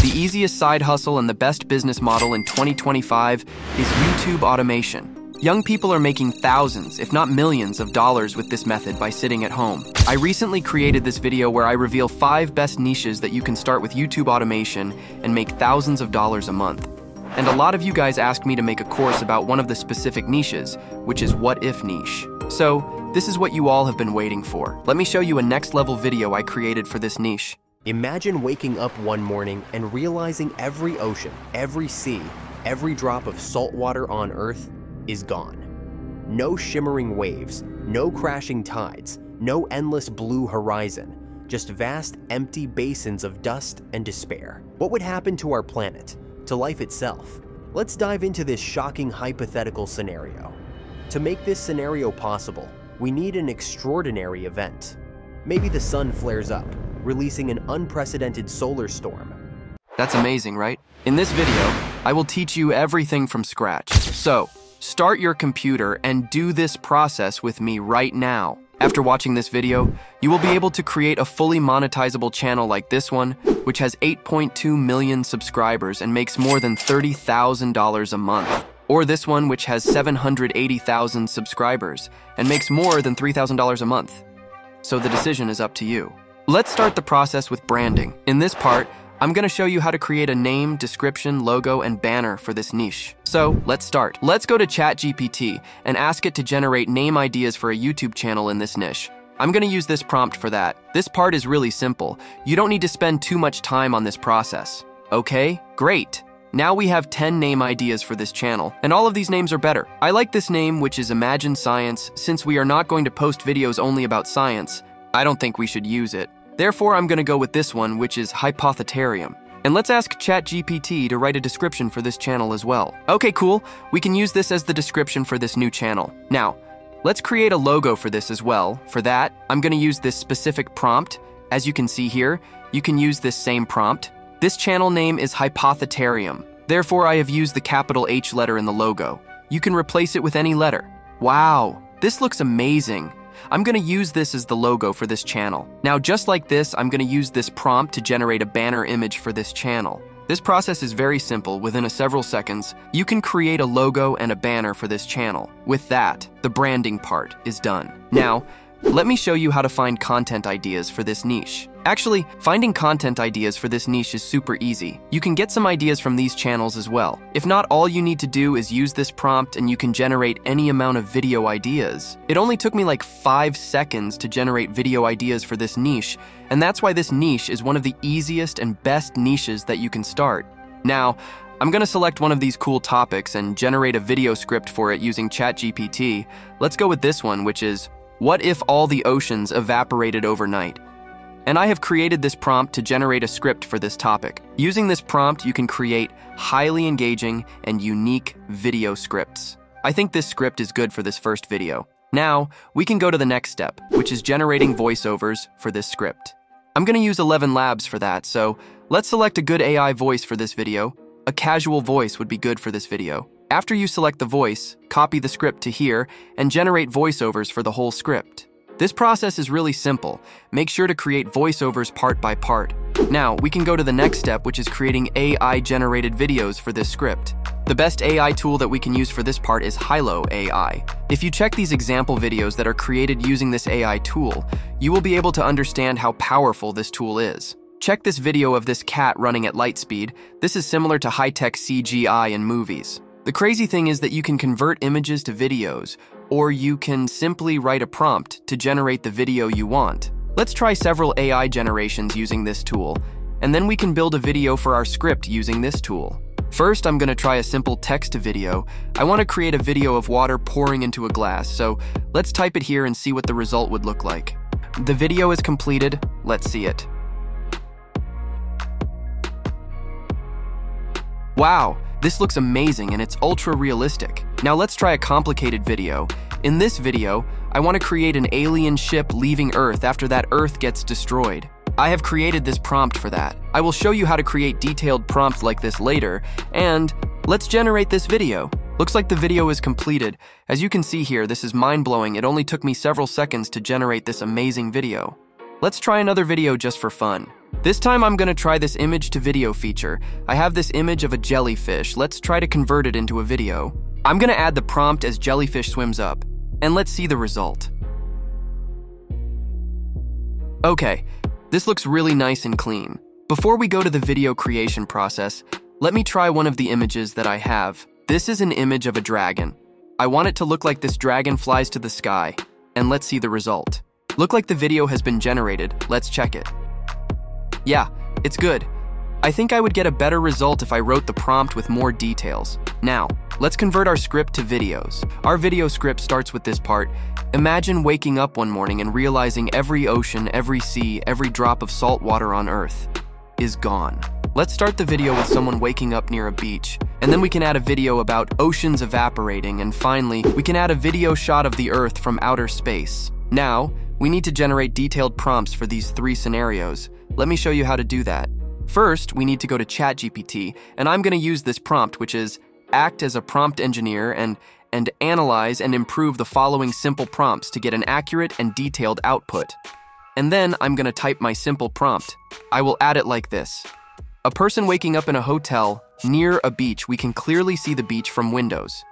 The easiest side hustle and the best business model in 2025 is YouTube automation. Young people are making thousands, if not millions, of dollars with this method by sitting at home. I recently created this video where I reveal 5 best niches that you can start with YouTube automation and make thousands of dollars a month. And a lot of you guys asked me to make a course about one of the specific niches, which is what if niche. So, this is what you all have been waiting for. Let me show you a next level video I created for this niche. Imagine waking up one morning and realizing every ocean, every sea, every drop of salt water on Earth is gone. No shimmering waves, no crashing tides, no endless blue horizon, just vast empty basins of dust and despair. What would happen to our planet, to life itself? Let's dive into this shocking hypothetical scenario. To make this scenario possible, we need an extraordinary event. Maybe the sun flares up, releasing an unprecedented solar storm. That's amazing, right? In this video, I will teach you everything from scratch. So, start your computer and do this process with me right now. After watching this video, you will be able to create a fully monetizable channel like this one, which has 8.2 million subscribers and makes more than $30,000 a month. Or this one, which has 780,000 subscribers and makes more than $3,000 a month. So the decision is up to you. Let's start the process with branding. In this part, I'm going to show you how to create a name, description, logo, and banner for this niche. So let's start. Let's go to ChatGPT and ask it to generate name ideas for a YouTube channel in this niche. I'm going to use this prompt for that. This part is really simple. You don't need to spend too much time on this process. Okay, great. Now we have 10 name ideas for this channel, and all of these names are better. I like this name, which is Imagine Science. Since we are not going to post videos only about science, I don't think we should use it. Therefore, I'm going to go with this one, which is Hypothetharium. And let's ask ChatGPT to write a description for this channel as well. Okay, cool. We can use this as the description for this new channel. Now, let's create a logo for this as well. For that, I'm going to use this specific prompt. As you can see here, you can use this same prompt. This channel name is Hypothetharium. Therefore, I have used the capital H letter in the logo. You can replace it with any letter. Wow, this looks amazing. I'm going to use this as the logo for this channel. Now, just like this, I'm going to use this prompt to generate a banner image for this channel. This process is very simple. Within several seconds, you can create a logo and a banner for this channel. With that, the branding part is done. Now, let me show you how to find content ideas for this niche. Actually, finding content ideas for this niche is super easy. You can get some ideas from these channels as well. If not, all you need to do is use this prompt and you can generate any amount of video ideas. It only took me like 5 seconds to generate video ideas for this niche, and that's why this niche is one of the easiest and best niches that you can start. Now, I'm going to select one of these cool topics and generate a video script for it using ChatGPT. Let's go with this one, which is, what if all the oceans evaporated overnight? And I have created this prompt to generate a script for this topic. Using this prompt, you can create highly engaging and unique video scripts. I think this script is good for this first video. Now, we can go to the next step, which is generating voiceovers for this script. I'm going to use 11 Labs for that, so let's select a good AI voice for this video. A casual voice would be good for this video. After you select the voice, copy the script to here and generate voiceovers for the whole script. This process is really simple. Make sure to create voiceovers part by part. Now, we can go to the next step, which is creating AI-generated videos for this script. The best AI tool that we can use for this part is Hailuo AI. If you check these example videos that are created using this AI tool, you will be able to understand how powerful this tool is. Check this video of this cat running at light speed. This is similar to high-tech CGI in movies. The crazy thing is that you can convert images to videos, or you can simply write a prompt to generate the video you want. Let's try several AI generations using this tool, and then we can build a video for our script using this tool. First, I'm going to try a simple text-to-video. I want to create a video of water pouring into a glass, so let's type it here and see what the result would look like. The video is completed. Let's see it. Wow! This looks amazing and it's ultra realistic. Now let's try a complicated video. In this video, I want to create an alien ship leaving Earth after that Earth gets destroyed. I have created this prompt for that. I will show you how to create detailed prompts like this later, and let's generate this video. Looks like the video is completed. As you can see here, this is mind-blowing. It only took me several seconds to generate this amazing video. let's try another video just for fun. This time I'm gonna try this image to video feature. I have this image of a jellyfish. Let's try to convert it into a video. I'm gonna add the prompt as jellyfish swims up, and let's see the result. Okay, this looks really nice and clean. Before we go to the video creation process, let me try one of the images that I have. This is an image of a dragon. I want it to look like this dragon flies to the sky, and let's see the result. Look like the video has been generated. Let's check it. Yeah, it's good. I think I would get a better result if I wrote the prompt with more details. Now, let's convert our script to videos. Our video script starts with this part. Imagine waking up one morning and realizing every ocean, every sea, every drop of salt water on Earth is gone. Let's start the video with someone waking up near a beach, and then we can add a video about oceans evaporating, and finally, we can add a video shot of the Earth from outer space. Now, we need to generate detailed prompts for these 3 scenarios. Let me show you how to do that. First, we need to go to ChatGPT, and I'm going to use this prompt, which is act as a prompt engineer and analyze and improve the following simple prompts to get an accurate and detailed output. And then I'm going to type my simple prompt. I will add it like this. A person waking up in a hotel near a beach. We can clearly see the beach from windows.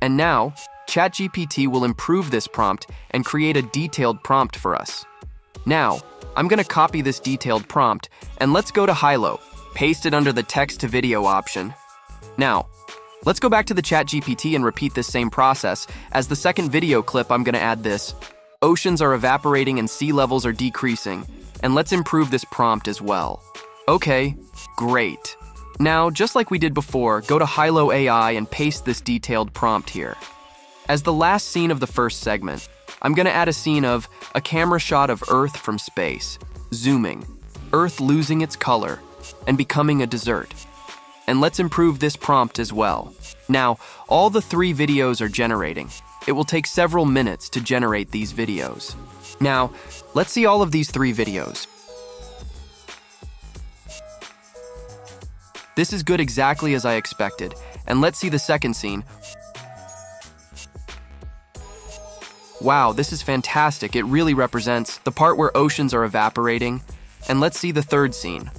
And now, ChatGPT will improve this prompt and create a detailed prompt for us. Now, I'm going to copy this detailed prompt, and let's go to Hailuo, paste it under the text to video option. Now, let's go back to the ChatGPT and repeat this same process. As the second video clip, I'm going to add this. Oceans are evaporating and sea levels are decreasing, and let's improve this prompt as well. Okay, great. Now, just like we did before, go to Hailuo AI and paste this detailed prompt here. As the last scene of the first segment, I'm going to add a scene of a camera shot of Earth from space, zooming, Earth losing its color, and becoming a desert. And let's improve this prompt as well. Now, all the 3 videos are generating. It will take several minutes to generate these videos. Now, let's see all of these 3 videos. This is good exactly as I expected. And let's see the second scene. Wow, this is fantastic. It really represents the part where oceans are evaporating. And let's see the third scene.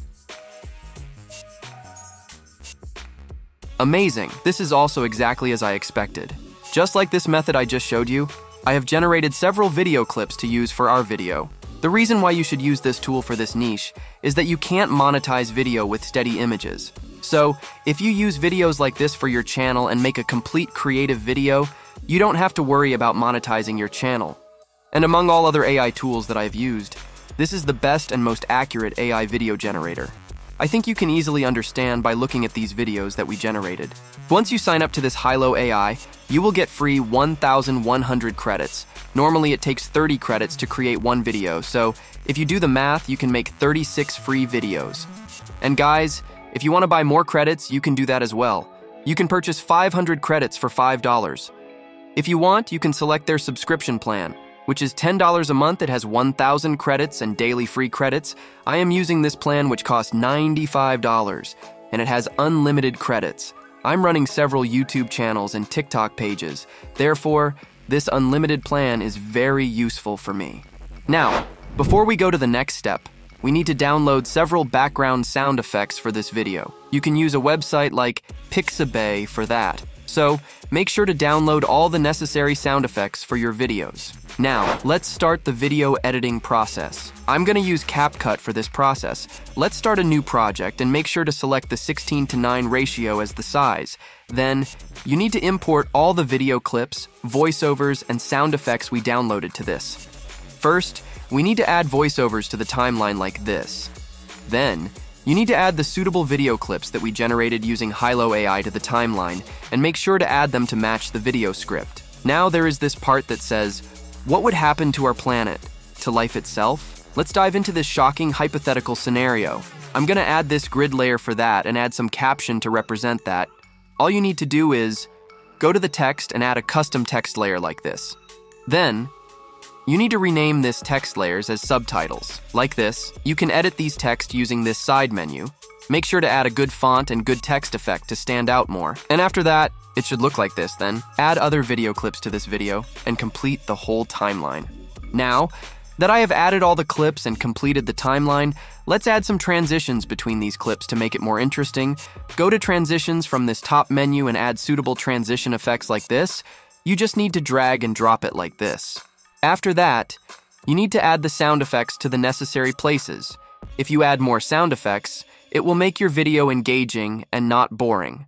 Amazing. This is also exactly as I expected. Just like this method I just showed you, I have generated several video clips to use for our video. The reason why you should use this tool for this niche is that you can't monetize video with steady images. So, if you use videos like this for your channel and make a complete creative video, you don't have to worry about monetizing your channel. And among all other AI tools that I've used, this is the best and most accurate AI video generator. I think you can easily understand by looking at these videos that we generated. Once you sign up to this Hailuo AI, you will get free 1,100 credits. Normally it takes 30 credits to create one video, so if you do the math, you can make 36 free videos. And guys, if you want to buy more credits, you can do that as well. You can purchase 500 credits for $5. If you want, you can select their subscription plan, which is $10 a month. It has 1,000 credits and daily free credits. I am using this plan, which costs $95, and it has unlimited credits. I'm running several YouTube channels and TikTok pages. Therefore, this unlimited plan is very useful for me. Now, before we go to the next step, we need to download several background sound effects for this video. You can use a website like Pixabay for that. So, make sure to download all the necessary sound effects for your videos. Now, let's start the video editing process. I'm going to use CapCut for this process. Let's start a new project and make sure to select the 16:9 ratio as the size. Then, you need to import all the video clips, voiceovers, and sound effects we downloaded to this. First, we need to add voiceovers to the timeline like this. Then, you need to add the suitable video clips that we generated using Hailuo AI to the timeline and make sure to add them to match the video script. Now there is this part that says, what would happen to our planet? To life itself? Let's dive into this shocking hypothetical scenario. I'm going to add this grid layer for that and add some caption to represent that. All you need to do is go to the text and add a custom text layer like this. Then, you need to rename this text layers as subtitles. Like this, you can edit these text using this side menu. Make sure to add a good font and good text effect to stand out more. And after that, it should look like this then. Add other video clips to this video and complete the whole timeline. Now, that I have added all the clips and completed the timeline, let's add some transitions between these clips to make it more interesting. Go to transitions from this top menu and add suitable transition effects like this. You just need to drag and drop it like this. After that, you need to add the sound effects to the necessary places. If you add more sound effects, it will make your video engaging and not boring.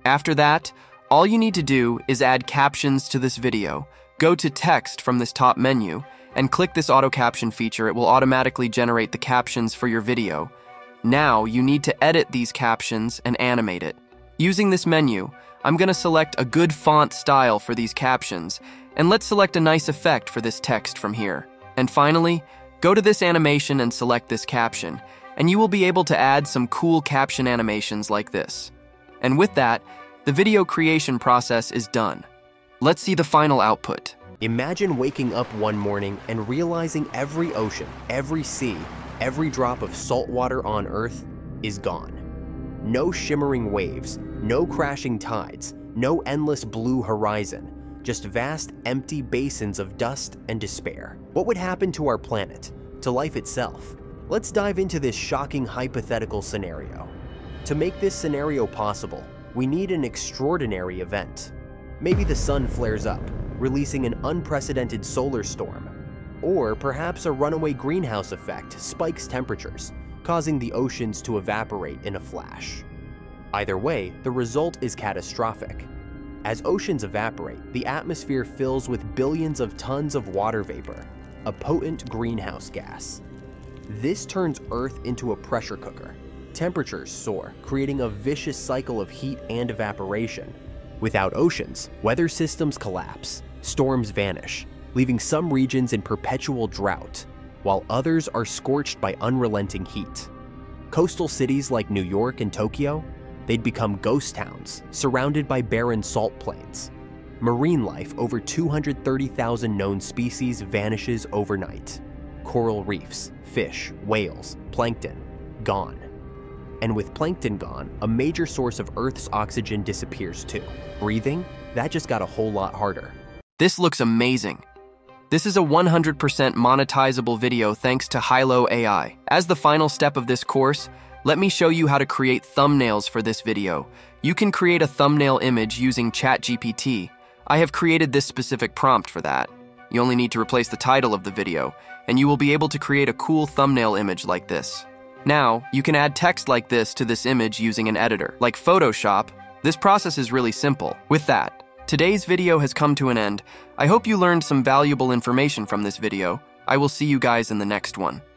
After that, all you need to do is add captions to this video. Go to text from this top menu and click this auto caption feature. It will automatically generate the captions for your video. Now you need to edit these captions and animate it. Using this menu, I'm going to select a good font style for these captions, and let's select a nice effect for this text from here. And finally, go to this animation and select this caption, and you will be able to add some cool caption animations like this. And with that, the video creation process is done. Let's see the final output. Imagine waking up one morning and realizing every ocean, every sea, every drop of salt water on Earth is gone. No shimmering waves, no crashing tides, no endless blue horizon, just vast, empty basins of dust and despair. What would happen to our planet, to life itself? Let's dive into this shocking hypothetical scenario. To make this scenario possible, we need an extraordinary event. Maybe the sun flares up, releasing an unprecedented solar storm. Or perhaps a runaway greenhouse effect spikes temperatures, causing the oceans to evaporate in a flash. Either way, the result is catastrophic. As oceans evaporate, the atmosphere fills with billions of tons of water vapor, a potent greenhouse gas. This turns Earth into a pressure cooker. Temperatures soar, creating a vicious cycle of heat and evaporation. Without oceans, weather systems collapse, storms vanish, leaving some regions in perpetual drought, while others are scorched by unrelenting heat. Coastal cities like New York and Tokyo, they'd become ghost towns, surrounded by barren salt plains. Marine life, over 230,000 known species, vanishes overnight. Coral reefs, fish, whales, plankton, gone. And with plankton gone, a major source of Earth's oxygen disappears too. Breathing? That just got a whole lot harder. This looks amazing. This is a 100% monetizable video thanks to Hailuo AI. As the final step of this course, let me show you how to create thumbnails for this video. You can create a thumbnail image using ChatGPT. I have created this specific prompt for that. You only need to replace the title of the video, and you will be able to create a cool thumbnail image like this. Now, you can add text like this to this image using an editor, like Photoshop. This process is really simple. With that, today's video has come to an end. I hope you learned some valuable information from this video. I will see you guys in the next one.